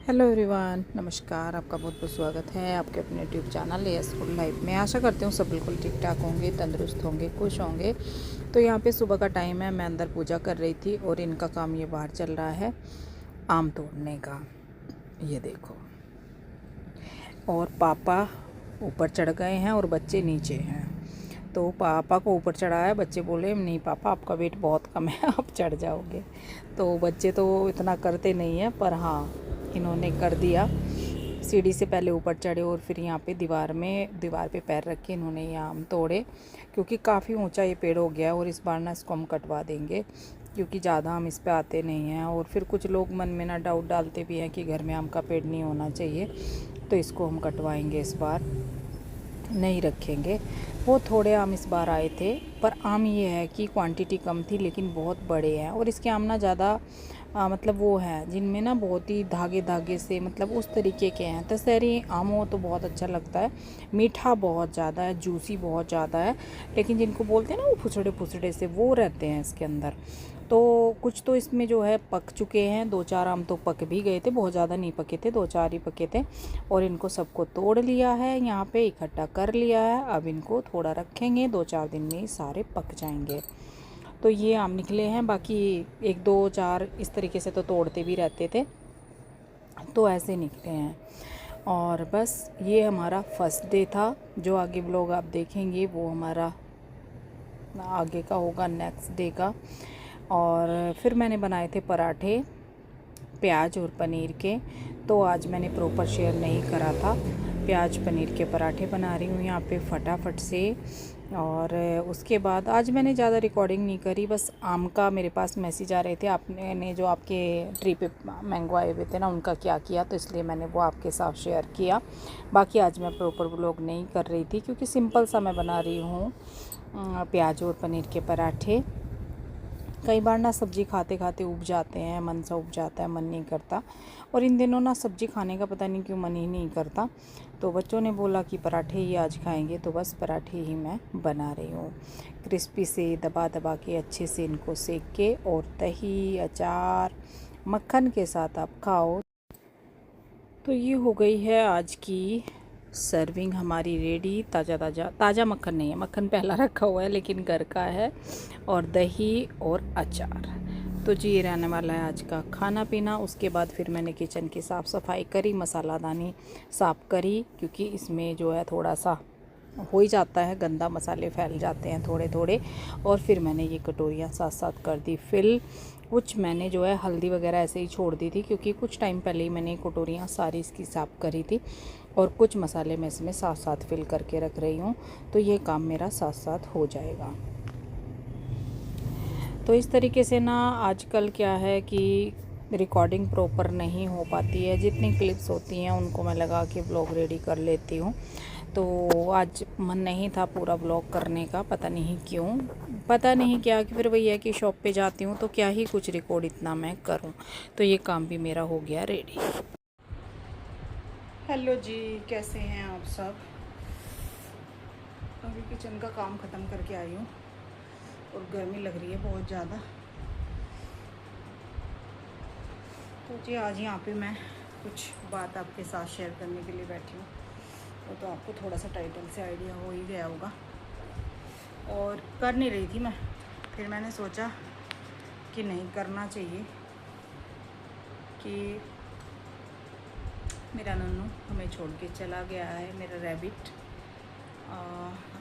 Hello everyone, नमस्कार। आपका बहुत बहुत स्वागत है आपके अपने YouTube channel S food life में। आशा करती हूँ सब बिल्कुल ठीक ठाक होंगे, तंदुरुस्त होंगे, खुश होंगे। तो यहाँ पे सुबह का टाइम है, मैं अंदर पूजा कर रही थी और इनका काम ये बाहर चल रहा है आम तोड़ने का। ये देखो, और पापा ऊपर चढ़ गए हैं और बच्चे नीचे हैं। तो पापा को ऊपर चढ़ाया, बच्चे बोले नहीं पापा आपका वेट बहुत कम है, आप चढ़ जाओगे। तो बच्चे तो इतना करते नहीं हैं, पर हाँ इन्होंने कर दिया। सीढ़ी से पहले ऊपर चढ़े और फिर यहाँ पे दीवार पे पैर रख के इन्होंने ये आम तोड़े, क्योंकि काफ़ी ऊंचा ये पेड़ हो गया है और इस बार ना इसको हम कटवा देंगे, क्योंकि ज़्यादा आम इस पे आते नहीं हैं। और फिर कुछ लोग मन में ना डाउट डालते भी हैं कि घर में आम का पेड़ नहीं होना चाहिए, तो इसको हम कटवाएंगे, इस बार नहीं रखेंगे। वो थोड़े आम इस बार आए थे, पर आम ये है कि क्वांटिटी कम थी लेकिन बहुत बड़े हैं। और इसके आम ना ज़्यादा मतलब वो हैं जिनमें ना बहुत ही धागे धागे से, मतलब उस तरीके के हैं। दशहरी आम हो तो बहुत अच्छा लगता है, मीठा बहुत ज़्यादा है, जूसी बहुत ज़्यादा है, लेकिन जिनको बोलते हैं ना वो फुसड़े फुसड़े से वो रहते हैं इसके अंदर। तो कुछ तो इसमें जो है पक चुके हैं, 2-4 आम तो पक भी गए थे, बहुत ज़्यादा नहीं पके थे, 2-4 ही पके थे। और इनको सबको तोड़ लिया है, यहाँ पे इकट्ठा कर लिया है। अब इनको थोड़ा रखेंगे, 2-4 दिन में ही सारे पक जाएंगे। तो ये आम निकले हैं, बाकी 1-2-4 इस तरीके से तो तोड़ते भी रहते थे, तो ऐसे निकले हैं। और बस ये हमारा फर्स्ट डे था। जो आगे व्लॉग आप देखेंगे वो हमारा आगे का होगा, नेक्स्ट डे का। और फिर मैंने बनाए थे पराठे प्याज और पनीर के, तो आज मैंने प्रॉपर शेयर नहीं करा था। प्याज पनीर के पराठे बना रही हूँ यहाँ पे फटाफट से। और उसके बाद आज मैंने ज़्यादा रिकॉर्डिंग नहीं करी, बस आम का मेरे पास मैसेज आ रहे थे, आपने जो आपके ट्री पे मैंगो आए हुए थे ना उनका क्या किया, तो इसलिए मैंने वो आपके साथ शेयर किया। बाकी आज मैं प्रॉपर व्लॉग नहीं कर रही थी, क्योंकि सिंपल सा मैं बना रही हूँ प्याज और पनीर के पराठे। कई बार ना सब्ज़ी खाते खाते उब जाते हैं, मन सा उब जाता है, मन नहीं करता। और इन दिनों ना सब्ज़ी खाने का पता नहीं क्यों मन ही नहीं करता। तो बच्चों ने बोला कि पराठे ही आज खाएंगे, तो बस पराठे ही मैं बना रही हूँ। क्रिस्पी से दबा दबा के अच्छे से इनको सेक के, और दही अचार मक्खन के साथ आप खाओ। तो ये हो गई है आज की सर्विंग हमारी रेडी। ताज़ा मक्खन नहीं है, मक्खन पहला रखा हुआ है लेकिन घर का है, और दही और अचार। तो जी ये रहने वाला है आज का खाना पीना। उसके बाद फिर मैंने किचन की साफ़ सफाई करी, मसालादानी साफ़ करी, क्योंकि इसमें जो है थोड़ा सा हो ही जाता है, गंदा मसाले फैल जाते हैं थोड़े थोड़े। और फिर मैंने ये कटोरियाँ साथ साथ कर दी फिल। कुछ मैंने जो है हल्दी वगैरह ऐसे ही छोड़ दी थी, क्योंकि कुछ टाइम पहले ही मैंने कटोरियाँ सारी इसकी साफ़ करी थी। और कुछ मसाले मैं इसमें साथ साथ फिल करके रख रही हूँ, तो ये काम मेरा साथ साथ हो जाएगा। तो इस तरीके से ना आजकल क्या है कि रिकॉर्डिंग प्रॉपर नहीं हो पाती है, जितनी क्लिप्स होती हैं उनको मैं लगा के ब्लॉग रेडी कर लेती हूँ। तो आज मन नहीं था पूरा ब्लॉग करने का, पता नहीं क्यों, पता नहीं क्या, कि फिर वही है कि शॉप पे जाती हूँ तो क्या ही कुछ रिकॉर्ड इतना मैं करूँ। तो ये काम भी मेरा हो गया रेडी। हेलो जी, कैसे हैं आप सब। अभी किचन का काम ख़त्म करके आई हूँ और गर्मी लग रही है बहुत ज़्यादा। तो जी आज यहाँ पे मैं कुछ बात आपके साथ शेयर करने के लिए बैठी हूँ। वो तो आपको थोड़ा सा टाइटल से आइडिया हो ही गया होगा। और कर नहीं रही थी मैं, फिर मैंने सोचा कि नहीं करना चाहिए, कि मेरा नन्नू हमें छोड़ के चला गया है, मेरा रैबिट।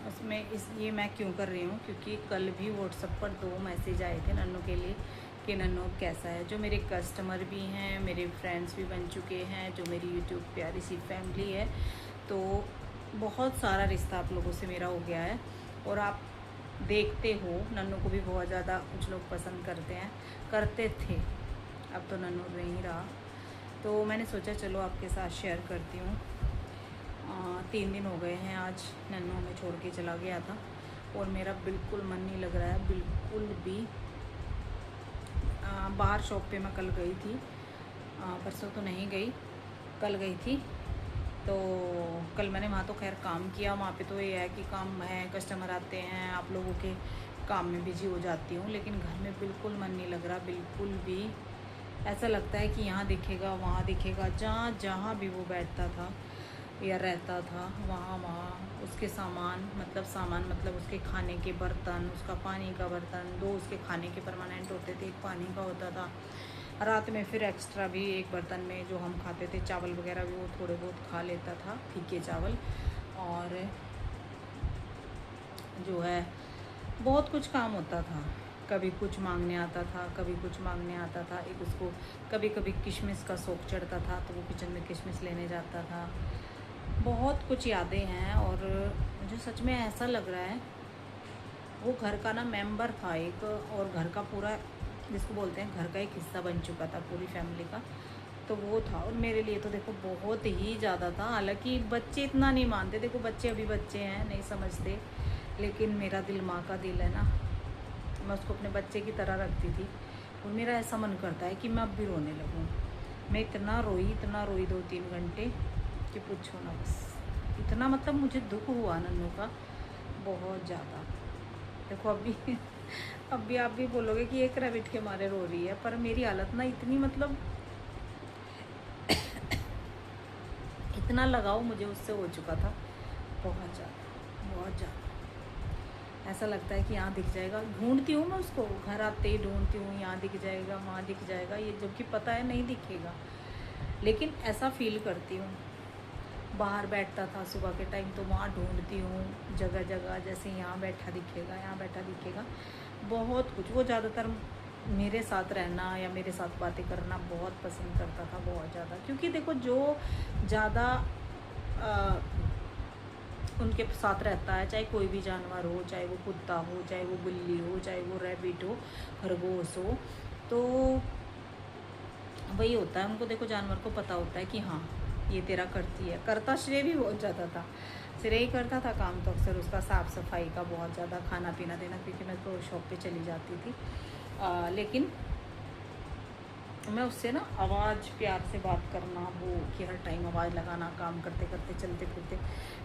उसमें ये मैं क्यों कर रही हूँ, क्योंकि कल भी व्हाट्सएप पर 2 मैसेज आए थे नन्नू के लिए कि नन्नू कैसा है। जो मेरे कस्टमर भी हैं, मेरे फ्रेंड्स भी बन चुके हैं, जो मेरी यूट्यूब प्यारी सी फैमिली है, तो बहुत सारा रिश्ता आप लोगों से मेरा हो गया है। और आप देखते हो नन्नू को भी बहुत ज़्यादा कुछ लोग पसंद करते थे, अब तो नन्नू नहीं रहा। तो मैंने सोचा चलो आपके साथ शेयर करती हूँ। 3 दिन हो गए हैं आज नन्नू हमें छोड़ के चला गया था, और मेरा बिल्कुल मन नहीं लग रहा है, बिल्कुल भी। बाहर शॉप पे मैं कल गई थी, परसों तो नहीं गई, कल गई थी। तो कल मैंने वहाँ तो खैर काम किया, वहाँ पे तो ये है कि काम है, कस्टमर आते हैं, आप लोगों के काम में बिजी हो जाती हूँ, लेकिन घर में बिल्कुल मन नहीं लग रहा, बिल्कुल भी। ऐसा लगता है कि यहाँ दिखेगा वहाँ दिखेगा, जहाँ जहाँ भी वो बैठता था या रहता था वहाँ वहाँ उसके सामान मतलब उसके खाने के बर्तन, उसका पानी का बर्तन, 2 उसके खाने के परमानेंट होते थे, एक पानी का होता था, रात में फिर एक्स्ट्रा भी एक बर्तन में जो हम खाते थे चावल वगैरह भी वो थोड़े बहुत खा लेता था, फीके चावल। और जो है बहुत कुछ काम होता था, कभी कुछ मांगने आता था, कभी कुछ मांगने आता था। एक उसको कभी कभी किशमिश का शौक़ चढ़ता था तो वो किचन में किशमिश लेने जाता था। बहुत कुछ यादें हैं और मुझे सच में ऐसा लग रहा है वो घर का ना मेंबर था एक, और घर का पूरा जिसको बोलते हैं घर का एक हिस्सा बन चुका था पूरी फैमिली का, तो वो था। और मेरे लिए तो देखो बहुत ही ज़्यादा था। हालांकि बच्चे इतना नहीं मानते, देखो बच्चे अभी बच्चे हैं, नहीं समझते, लेकिन मेरा दिल माँ का दिल है ना, मैं उसको अपने बच्चे की तरह रखती थी। और मेरा ऐसा मन करता है कि मैं अब भी रोने लगूँ। मैं इतना रोई 2-3 घंटे कि पूछो ना बस। इतना मतलब मुझे दुख हुआ नन्नू का, बहुत ज़्यादा। देखो अभी आप भी बोलोगे कि एक रैबिट के मारे रो रही है, पर मेरी हालत ना इतनी मतलब इतना लगाव मुझे उससे हो चुका था, बहुत ज़्यादा। ऐसा लगता है कि यहाँ दिख जाएगा, ढूंढती हूँ मैं उसको, घर आते ही ढूंढती हूँ, यहाँ दिख जाएगा वहाँ दिख जाएगा, ये जबकि पता है नहीं दिखेगा, लेकिन ऐसा फील करती हूँ। बाहर बैठता था सुबह के टाइम तो वहाँ ढूंढती हूँ जगह जगह, जैसे यहाँ बैठा दिखेगा, यहाँ बैठा दिखेगा, बहुत कुछ। वो ज़्यादातर मेरे साथ रहना या मेरे साथ बातें करना बहुत पसंद करता था, बहुत ज़्यादा। क्योंकि देखो जो ज़्यादा उनके साथ रहता है, चाहे कोई भी जानवर हो, चाहे वो कुत्ता हो, चाहे वो बिल्ली हो, चाहे वो रैबिट हो, खरगोश हो, तो वही होता है। उनको देखो जानवर को पता होता है कि हाँ ये तेरा करती है। करता श्रेय भी बहुत ज़्यादा था, श्रेय ही करता था काम तो अक्सर उसका साफ़ सफाई का बहुत ज़्यादा, खाना पीना देना, क्योंकि मैं तो शॉप पे चली जाती थी। लेकिन मैं उससे ना आवाज़ प्यार से बात करना, वो कि हर टाइम आवाज़ लगाना, काम करते करते चलते फिरते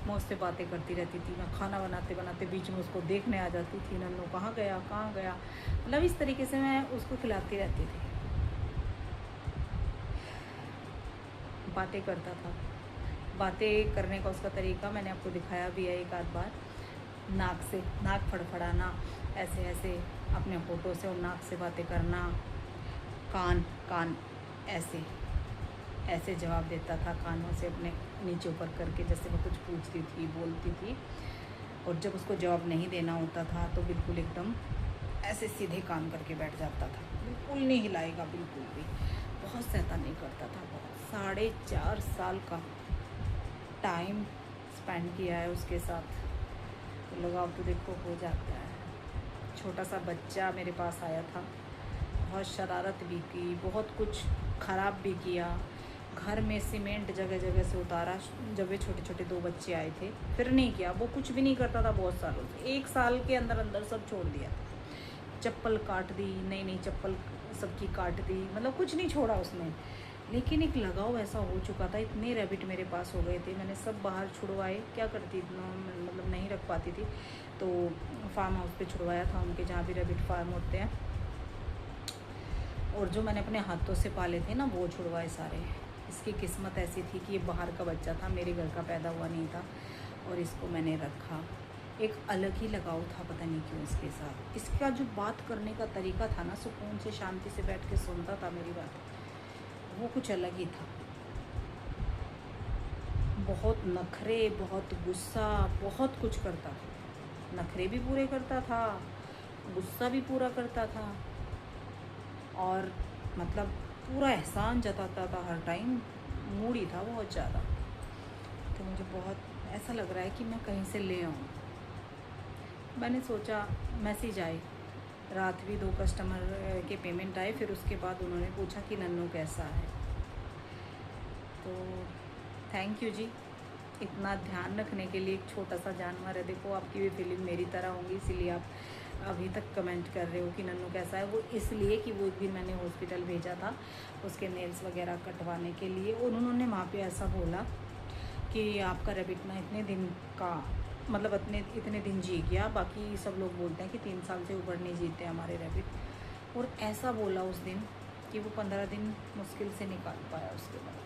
मैं उससे बातें करती रहती थी। मैं खाना बनाते बनाते बीच में उसको देखने आ जाती थी, नन्नू कहाँ गया, मतलब इस तरीके से मैं उसको खिलाती रहती थी। बातें करता था, बातें करने का उसका तरीका मैंने आपको दिखाया भी है एक आध बार। नाक फड़फड़ाना, ऐसे ऐसे अपने होठों से और नाक से बातें करना, कान ऐसे ऐसे जवाब देता था, कानों से अपने नीचे ऊपर करके, जैसे मैं कुछ पूछती थी, बोलती थी। और जब उसको जवाब नहीं देना होता था तो बिल्कुल एकदम ऐसे सीधे कान करके बैठ जाता था, बिल्कुल नहीं हिलाएगा, बिल्कुल भी। बहुत शैतानी करता था, बहुत। 4.5 साल का टाइम स्पेंड किया है उसके साथ, तो लगाव तो देखो हो जाता है। छोटा सा बच्चा मेरे पास आया था, बहुत शरारत भी की, बहुत कुछ ख़राब भी किया। घर में सीमेंट जगह जगह से उतारा जब वे छोटे छोटे 2 बच्चे आए थे, फिर नहीं किया। वो कुछ भी नहीं करता था बहुत सालों से, 1 साल के अंदर अंदर सब छोड़ दिया। चप्पल काट दी, नई चप्पल सबकी काट दी, मतलब कुछ नहीं छोड़ा उसने। लेकिन एक लगाव ऐसा हो चुका था, इतने रैबिट मेरे पास हो गए थे, मैंने सब बाहर छुड़वाए। क्या करती इतना, मतलब नहीं रख पाती थी, तो फार्म हाउस पे छुड़वाया था उनके, जहाँ भी रैबिट फार्म होते हैं। और जो मैंने अपने हाथों से पाले थे ना, वो छुड़वाए सारे। इसकी किस्मत ऐसी थी कि ये बाहर का बच्चा था, मेरे घर का पैदा हुआ नहीं था, और इसको मैंने रखा। एक अलग ही लगाव था, पता नहीं क्यों इसके साथ। इसका जो बात करने का तरीका था ना, सुकून से शांति से बैठ के सुनता था मेरी बात, वो कुछ अलग ही था। बहुत नखरे, बहुत गुस्सा, बहुत कुछ करता था। नखरे भी पूरे करता था, गुस्सा भी पूरा करता था, और मतलब पूरा एहसान जताता था हर टाइम। मूडी था बहुत ज़्यादा। तो मुझे बहुत ऐसा लग रहा है कि मैं कहीं से ले आऊँ। मैंने सोचा मैसेज आए, रात भी 2 कस्टमर के पेमेंट आए, फिर उसके बाद उन्होंने पूछा कि नन्नू कैसा है। तो थैंक यू जी, इतना ध्यान रखने के लिए। एक छोटा सा जानवर है, देखो आपकी भी फीलिंग मेरी तरह होंगी, इसीलिए आप अभी तक कमेंट कर रहे हो कि नन्नू कैसा है। वो इसलिए कि वो एक दिन मैंने हॉस्पिटल भेजा था उसके नेल्स वगैरह कटवाने के लिए, और उन्होंने वहाँ पे ऐसा बोला कि आपका रैबिट ना इतने दिन का, मतलब इतने दिन जी गया। बाकी सब लोग बोलते हैं कि 3 साल से ऊपर नहीं जीते हमारे रैबिट। और ऐसा बोला उस दिन, कि वो 15 दिन मुश्किल से निकाल पाया। उसके बाद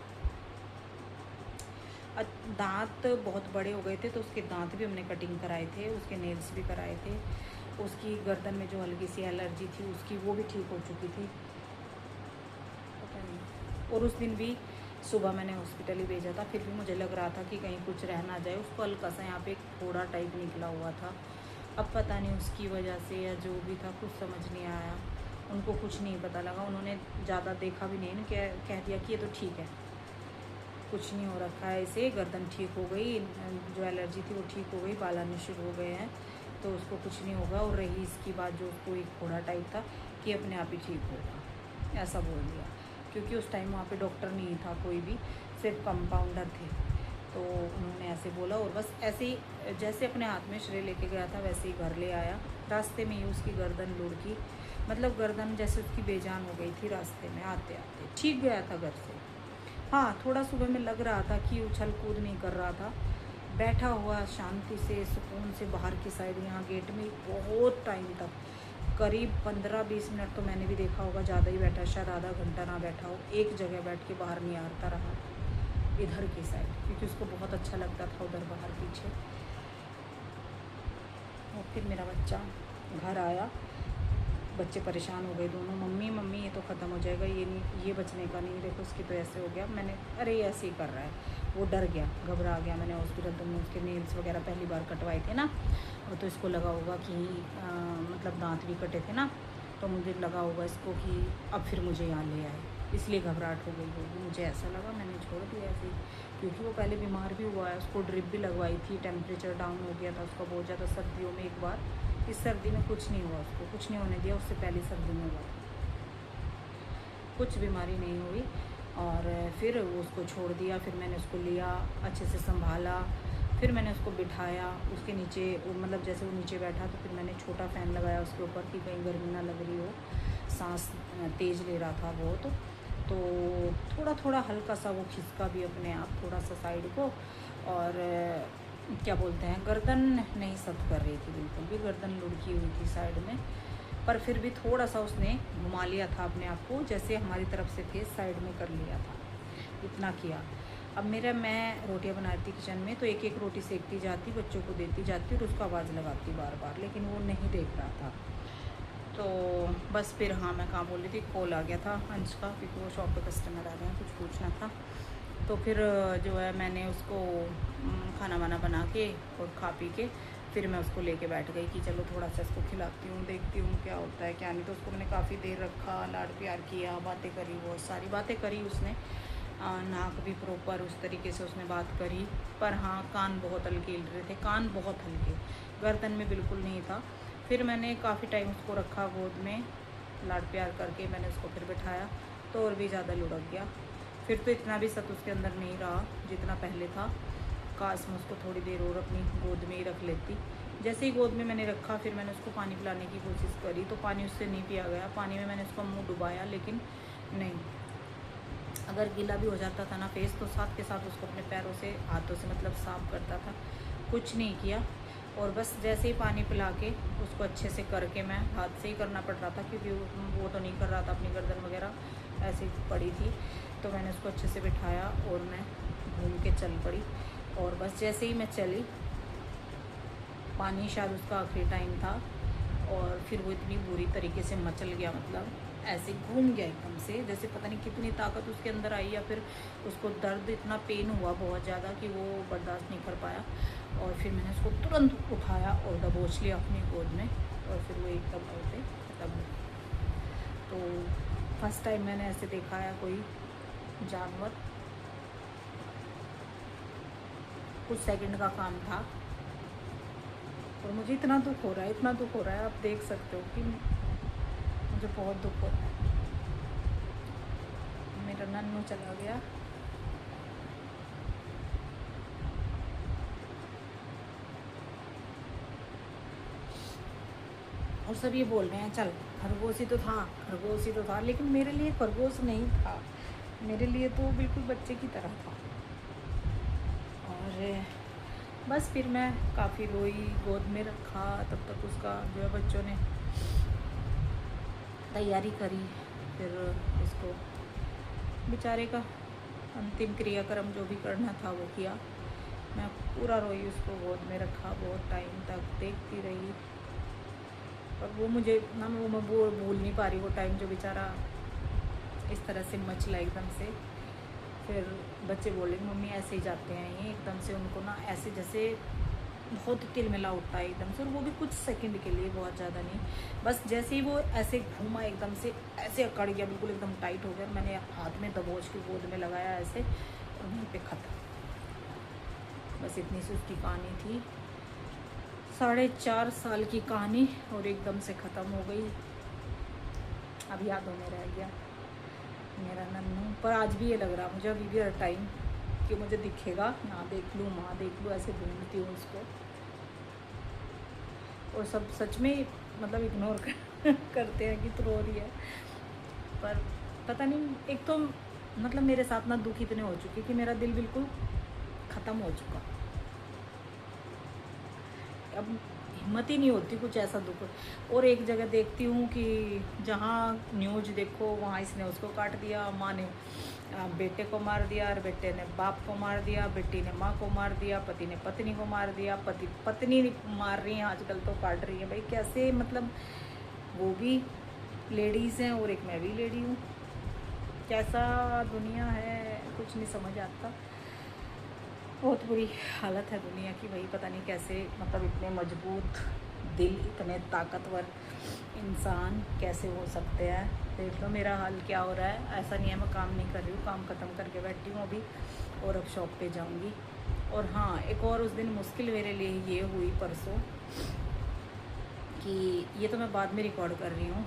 दांत बहुत बड़े हो गए थे, तो उसके दांत भी हमने कटिंग कराए थे, उसके नेल्स भी कराए थे। उसकी गर्दन में जो हल्की सी एलर्जी थी उसकी, वो भी ठीक हो चुकी थी, पता नहीं। और उस दिन भी सुबह मैंने हॉस्पिटल ही भेजा था, फिर भी मुझे लग रहा था कि कहीं कुछ रह ना जाए। उसको हल्का सा यहाँ पे एक फोड़ा टाइप निकला हुआ था। अब पता नहीं उसकी वजह से या जो भी था, कुछ समझ नहीं आया। उनको कुछ नहीं पता लगा, उन्होंने ज़्यादा देखा भी नहीं, कह दिया कि ये तो ठीक है, कुछ नहीं हो रखा है इसे, गर्दन ठीक हो गई, जो एलर्जी थी वो ठीक हो गई, बाल आने शुरू हो गए हैं, तो उसको कुछ नहीं होगा। और रही इसकी बात जो उसको एक फोड़ा टाइप था, कि अपने आप ही ठीक होगा, ऐसा बोल दिया। क्योंकि उस टाइम वहाँ पे डॉक्टर नहीं था कोई भी, सिर्फ कंपाउंडर थे, तो उन्होंने ऐसे बोला। और बस ऐसे ही जैसे अपने हाथ में श्रेय लेके गया था वैसे ही घर ले आया। रास्ते में ही उसकी गर्दन लुढ़की, मतलब गर्दन जैसे उसकी बेजान हो गई थी। रास्ते में आते आते ठीक गया था घर से। हाँ, थोड़ा सुबह में लग रहा था कि उछल कूद नहीं कर रहा था, बैठा हुआ शांति से सुकून से बाहर की साइड, यहाँ गेट में बहुत टाइम तक, करीब 15-20 मिनट तो मैंने भी देखा होगा, ज़्यादा ही बैठा, शायद आधा घंटा ना बैठा हो, एक जगह बैठ के बाहर नहीं आता रहा इधर की साइड, क्योंकि उसको बहुत अच्छा लगता था उधर बाहर पीछे। और फिर मेरा बच्चा घर आया, बच्चे परेशान हो गए दोनों, मम्मी मम्मी ये तो ख़त्म हो जाएगा, ये नहीं, ये बचने का नहीं, देखो उसकी तो ऐसे हो गया। मैंने अरे ऐसे ही कर रहा है, वो डर गया, घबरा गया। मैंने हॉस्पिटल तो में उसके नेल्स वगैरह पहली बार कटवाए थे ना, और तो इसको लगा होगा कि मतलब दांत भी कटे थे ना, तो मुझे लगा होगा इसको कि अब फिर मुझे यहाँ ले आए, इसलिए घबराहट हो गई होगी, मुझे ऐसा लगा। मैंने छोड़ दिया ऐसे ही, क्योंकि वो पहले बीमार भी हुआ है, उसको ड्रिप भी लगवाई थी, टेम्परेचर डाउन हो गया था उसका बहुत ज़्यादा सर्दियों में एक बार। इस सर्दी में कुछ नहीं हुआ, उसको कुछ नहीं होने दिया, उससे पहली सर्दी में हुआ, कुछ बीमारी नहीं हुई। और फिर वो उसको छोड़ दिया, फिर मैंने उसको लिया, अच्छे से संभाला, फिर मैंने उसको बिठाया उसके नीचे, मतलब जैसे वो नीचे बैठा तो फिर मैंने छोटा फ़ैन लगाया उसके ऊपर कि कहीं गर्मी ना लग रही हो, सांस तेज़ ले रहा था बहुत, तो थोड़ा थोड़ा हल्का सा वो खिसका भी अपने आप थोड़ा सा साइड को। और क्या बोलते हैं, गर्दन नहीं सट कर रही थी बिल्कुल भी, गर्दन लुढ़की हुई थी साइड में, पर फिर भी थोड़ा सा उसने घुमा लिया था अपने आप को, जैसे हमारी तरफ से थे साइड में कर लिया था, इतना किया। अब मैं रोटियां बनाती थी किचन में, तो एक एक रोटी सेकती जाती, बच्चों को देती जाती और उसको आवाज़ लगाती बार बार, लेकिन वो नहीं देख रहा था। तो बस फिर हाँ, मैं कहाँ बोल रही थी, कॉल आ गया था अंश का, क्योंकि वो शॉप पे कस्टमर आ गए हैं, कुछ पूछना था। तो फिर जो है मैंने उसको खाना वाना बना के और खा पी के फिर मैं उसको लेके बैठ गई कि चलो थोड़ा सा इसको खिलाती हूँ, देखती हूँ क्या होता है क्या नहीं। तो उसको मैंने काफ़ी देर रखा, लाड प्यार किया, बातें करी, बहुत सारी बातें करी उसने, नाक भी प्रॉपर उस तरीके से उसने बात करी। पर हाँ, कान बहुत हल्के हिल रहे थे, कान बहुत हल्के, गर्दन में बिल्कुल नहीं था। फिर मैंने काफ़ी टाइम उसको रखा गोद में, लाड प्यार करके मैंने उसको फिर बिठाया, तो और भी ज़्यादा लुढ़क गया। फिर तो इतना भी सत उसके अंदर नहीं रहा जितना पहले था, काश मैं उसको थोड़ी देर और अपनी गोद में ही रख लेती। जैसे ही गोद में मैंने रखा, फिर मैंने उसको पानी पिलाने की कोशिश करी, तो पानी उससे नहीं पिया गया। पानी में मैंने उसका मुंह डुबाया, लेकिन नहीं, अगर गीला भी हो जाता था ना फेस, तो साथ के साथ उसको अपने पैरों से, हाथों से मतलब साफ करता था, कुछ नहीं किया। और बस जैसे ही पानी पिला के उसको अच्छे से करके, मैं हाथ से ही करना पड़ रहा था क्योंकि वो तो नहीं कर रहा था, अपनी गर्दन वगैरह ऐसी पड़ी थी। तो मैंने उसको अच्छे से बिठाया और मैं घूम के चल पड़ी। और बस जैसे ही मैं चली, पानी शायद उसका आखिरी टाइम था, और फिर वो इतनी बुरी तरीके से मचल गया, मतलब ऐसे घूम गया एकदम से, जैसे पता नहीं कितनी ताकत उसके अंदर आई, या फिर उसको दर्द, इतना पेन हुआ बहुत ज़्यादा कि वो बर्दाश्त नहीं कर पाया। और फिर मैंने उसको तुरंत उठाया और दबोच लिया अपनी गोद में, और फिर वो एकदम से खत्म हो गया। तो फर्स्ट टाइम मैंने ऐसे देखा है कोई जानवर, कुछ सेकंड का काम था, और मुझे इतना दुख हो रहा है, इतना दुख हो रहा है, आप देख सकते हो कि मुझे बहुत दुख हो रहा है। मेरा नन्नू चला गया, और सब ये बोल रहे हैं चल खरगोश ही तो था, खरगोश ही तो था, लेकिन मेरे लिए खरगोश नहीं था, मेरे लिए तो बिल्कुल बच्चे की तरह था। और बस फिर मैं काफ़ी रोई, गोद में रखा, तब तक उसका जो है बच्चों ने तैयारी करी, फिर इसको बेचारे का अंतिम क्रियाक्रम जो भी करना था वो किया। मैं पूरा रोई, उसको गोद में रखा, बहुत टाइम तक देखती रही। और वो मुझे ना, मैं वो भूल नहीं पा रही वो टाइम जो बेचारा इस तरह से मचला एकदम से। फिर बच्चे बोले मम्मी ऐसे ही जाते हैं ये, एकदम से उनको ना ऐसे जैसे बहुत तिलमिला उठता है एकदम से, और वो भी कुछ सेकंड के लिए, बहुत ज़्यादा नहीं। बस जैसे ही वो ऐसे घूमा एकदम से ऐसे अकड़ गया, बिल्कुल एकदम टाइट हो गया। मैंने हाथ में दबोच के गोद में लगाया ऐसे, और वहीं पे ख़त्म। बस इतनी सी उसकी कहानी थी, 4.5 साल की कहानी, और एकदम से ख़त्म हो गई। अब यादों में रह गया मेरा नन्नू। पर आज भी ये लग रहा मुझे अभी भी हर टाइम कि मुझे दिखेगा, यहाँ देख लूँ, वहाँ देख लूँ, ऐसे ढूंढती हूँ उसको। और सब सच में मतलब इग्नोर करते हैं कि तू रो रही है। पर पता नहीं, एक तो मतलब मेरे साथ ना दुख इतने हो चुके कि मेरा दिल बिल्कुल ख़त्म हो चुका। अब हिम्मत ही नहीं होती कुछ ऐसा दुख। और एक जगह देखती हूँ कि जहाँ न्यूज देखो वहाँ इसने उसको काट दिया, माँ ने बेटे को मार दिया, और बेटे ने बाप को मार दिया, बेटी ने माँ को मार दिया, पति ने पत्नी को मार दिया, पति पत्नी मार रही है आजकल तो, काट रही है। भाई कैसे, मतलब वो भी लेडीज़ हैं और एक मैं भी लेडी हूँ। कैसा दुनिया है, कुछ नहीं समझ आता। बहुत बुरी हालत है दुनिया की। भाई पता नहीं कैसे, मतलब इतने मजबूत दिल, इतने ताकतवर इंसान कैसे हो सकते हैं। देख लो मेरा हाल क्या हो रहा है। ऐसा नहीं है मैं काम नहीं कर रही हूँ, काम ख़त्म करके बैठी हूँ अभी, और अब शॉप पे जाऊँगी। और हाँ, एक और उस दिन मुश्किल मेरे लिए ये हुई परसों, कि ये तो मैं बाद में रिकॉर्ड कर रही हूँ,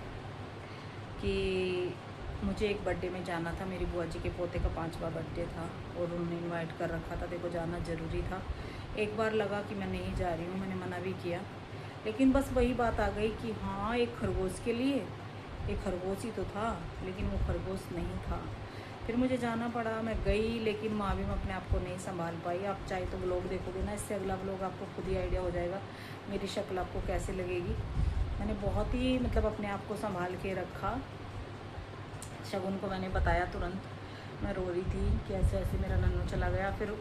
कि मुझे एक बर्थडे में जाना था। मेरी बुआ जी के पोते का 5वां बर्थडे था, और उन्होंने इनवाइट कर रखा था, देखो जाना ज़रूरी था। एक बार लगा कि मैं नहीं जा रही हूँ, मैंने मना भी किया, लेकिन बस वही बात आ गई कि हाँ, एक खरगोश के लिए, एक खरगोश ही तो था, लेकिन वो खरगोश नहीं था। फिर मुझे जाना पड़ा, मैं गई, लेकिन माँ भी मैं अपने आप को नहीं संभाल पाई। आप चाहे तो व्लॉग देखोगे ना, इससे अगला व्लॉग आपको खुद ही आइडिया हो जाएगा मेरी शक्ल आपको कैसे लगेगी। मैंने बहुत ही मतलब अपने आप को संभाल के रखा। शगुन को मैंने बताया तुरंत, मैं रो रही थी कि ऐसे ऐसे मेरा नन्नू चला गया। फिर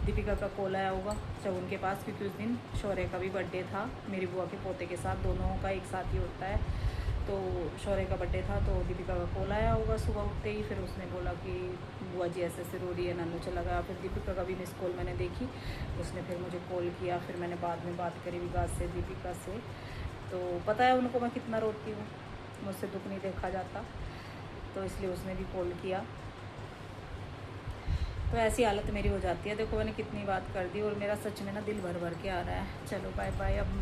दीपिका का कॉल आया होगा शगुन के पास, क्योंकि उस दिन शौर्य का भी बर्थडे था, मेरी बुआ के पोते के साथ, दोनों का एक साथ ही होता है। तो शौर्य का बर्थडे था, तो दीपिका का कॉल आया होगा सुबह उठते ही। फिर उसने बोला कि बुआ जी ऐसे ऐसे रो रही है, नन्नू चला गया। फिर दीपिका का भी मिस कॉल मैंने देखी, उसने फिर मुझे कॉल किया। फिर मैंने बाद में बात करी विकास से, दीपिका से, तो पता है उनको मैं कितना रोती हूँ, मुझसे दुख नहीं देखा जाता, तो इसलिए उसने भी कॉल किया। तो ऐसी हालत मेरी हो जाती है। देखो मैंने कितनी बात कर दी, और मेरा सच में ना दिल भर भर के आ रहा है। चलो बाय बाय। अब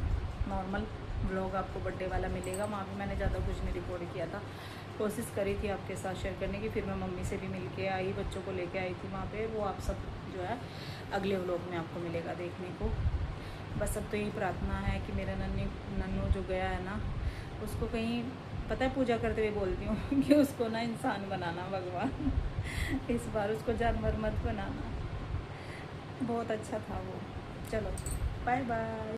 नॉर्मल व्लॉग आपको बर्थडे वाला मिलेगा। वहाँ भी मैंने ज़्यादा कुछ नहीं रिकॉर्ड किया था, कोशिश करी थी आपके साथ शेयर करने की। फिर मैं मम्मी से भी मिल के आई, बच्चों को लेके आई थी वहाँ पे। वो आप सब जो है अगले व्लॉग में आपको मिलेगा देखने को। बस अब तो यही प्रार्थना है कि मेरा नन्नू जो गया है ना, उसको कहीं, पता है पूजा करते हुए बोलती हूँ कि उसको ना इंसान बनाना भगवान, इस बार उसको जानवर मत बनाना। बहुत अच्छा था वो। चलो बाय बाय।